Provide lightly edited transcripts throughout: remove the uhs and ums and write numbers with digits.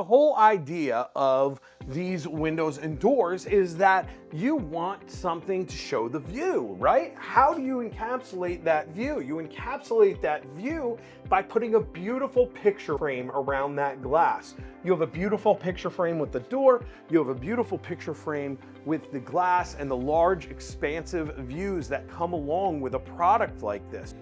The whole idea of these windows and doors is that you want something to show the view, right? How do you encapsulate that view? You encapsulate that view by putting a beautiful picture frame around that glass. You have a beautiful picture frame with the door, you have a beautiful picture frame with the glass and the large expansive views that come along with a product like this.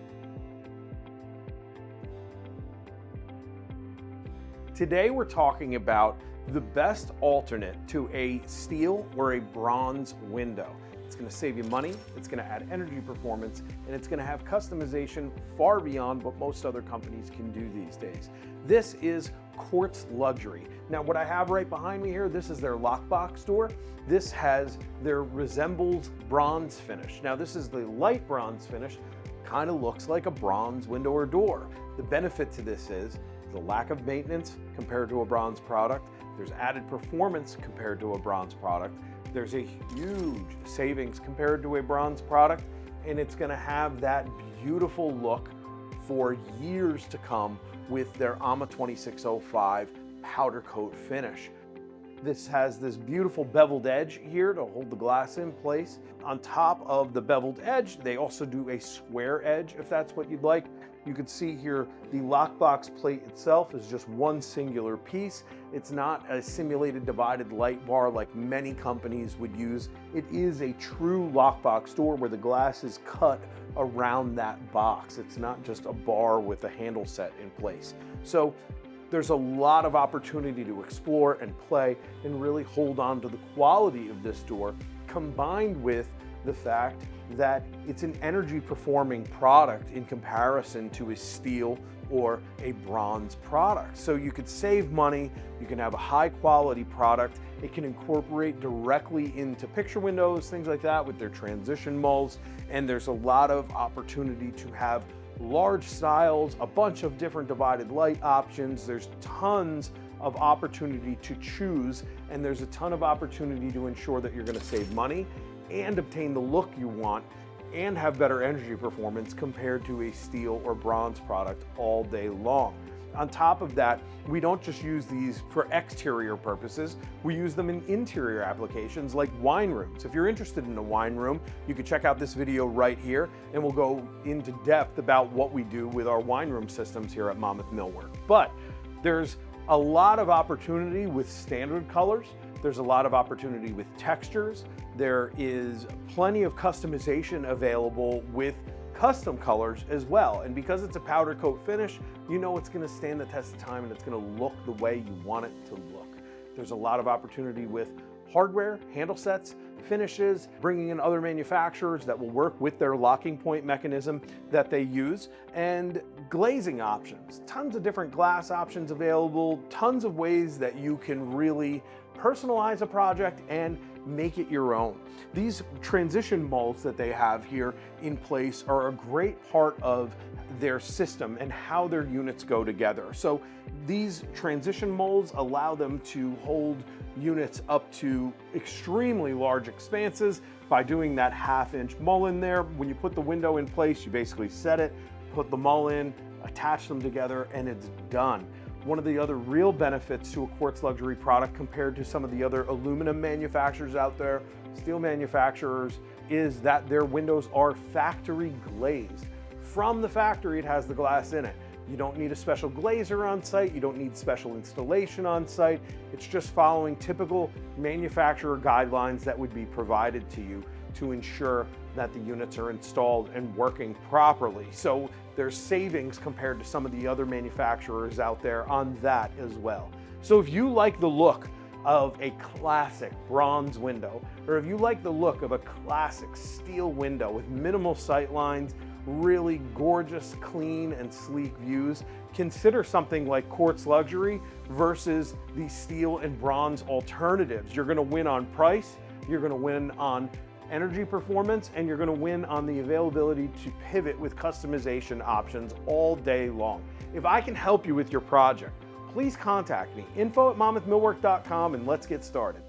Today we're talking about the best alternate to a steel or a bronze window. It's going to save you money, it's going to add energy performance, and it's going to have customization far beyond what most other companies can do these days. This is Quartz Luxury. Now what I have right behind me here, this is their lockbox door. This resembles bronze finish. Now this is the light bronze finish, kind of looks like a bronze window or door. The benefit to this is the lack of maintenance compared to a bronze product. There's added performance compared to a bronze product. There's a huge savings compared to a bronze product, and it's going to have that beautiful look for years to come with their AMA 2605 powder coat finish. This has this beautiful beveled edge here to hold the glass in place. On top of the beveled edge, they also do a square edge if that's what you'd like. You can see here the lockbox plate itself is just one singular piece. It's not a simulated divided light bar like many companies would use. It is a true lockbox door where the glass is cut around that box. It's not just a bar with a handle set in place. So there's a lot of opportunity to explore and play and really hold on to the quality of this door, combined with the fact that it's an energy performing product in comparison to a steel or a bronze product. So you could save money, you can have a high quality product, it can incorporate directly into picture windows, things like that with their transition mulls, and there's a lot of opportunity to have large styles, a bunch of different divided light options. There's tons of opportunity to choose, and there's a ton of opportunity to ensure that you're going to save money and obtain the look you want and have better energy performance compared to a steel or bronze product all day long. On top of that, we don't just use these for exterior purposes, we use them in interior applications like wine rooms. If you're interested in a wine room, you can check out this video right here and we'll go into depth about what we do with our wine room systems here at Monmouth Millwork. But there's a lot of opportunity with standard colors. There's a lot of opportunity with textures. There is plenty of customization available with custom colors as well. And because it's a powder coat finish, you know it's going to stand the test of time and it's going to look the way you want it to look. There's a lot of opportunity with hardware, handle sets, finishes, bringing in other manufacturers that will work with their locking point mechanism that they use, and glazing options. Tons of different glass options available, tons of ways that you can really personalize a project and make it your own. These transition molds that they have here in place are a great part of their system and how their units go together. So these transition molds allow them to hold units up to extremely large expanses by doing that half-inch mull in there. When you put the window in place, you basically set it, put the mull in, attach them together, and it's done. One of the other real benefits to a Quartz Luxury product compared to some of the other aluminum manufacturers out there, steel manufacturers, is that their windows are factory glazed. From the factory, it has the glass in it. You don't need a special glazer on site, you don't need special installation on site. It's just following typical manufacturer guidelines that would be provided to you to ensure that the units are installed and working properly. So there's savings compared to some of the other manufacturers out there on that as well. So if you like the look of a classic bronze window, or if you like the look of a classic steel window with minimal sight lines, really gorgeous, clean, and sleek views, consider something like Quartz Luxury versus the steel and bronze alternatives. You're gonna win on price, you're gonna win on energy performance, and you're going to win on the availability to pivot with customization options all day long. If I can help you with your project, please contact me, info@monmouthmillwork.com, and let's get started.